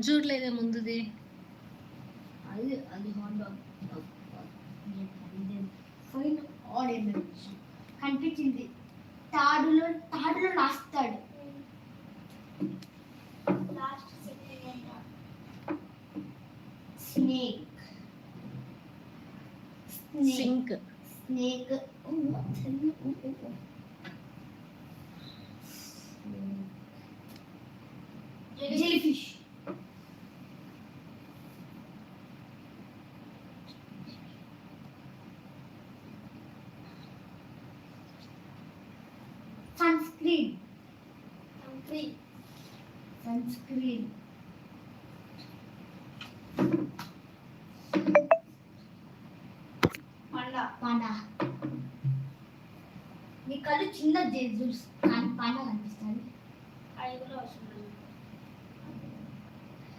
చూడలేదే ముందుది. అది hot dog fine audio కనిపించింది. తాడులో రాస్తాడు. Snake sink snake jellyfish sunscreen panda నీ కళ్ళు చిన్న జేజుస్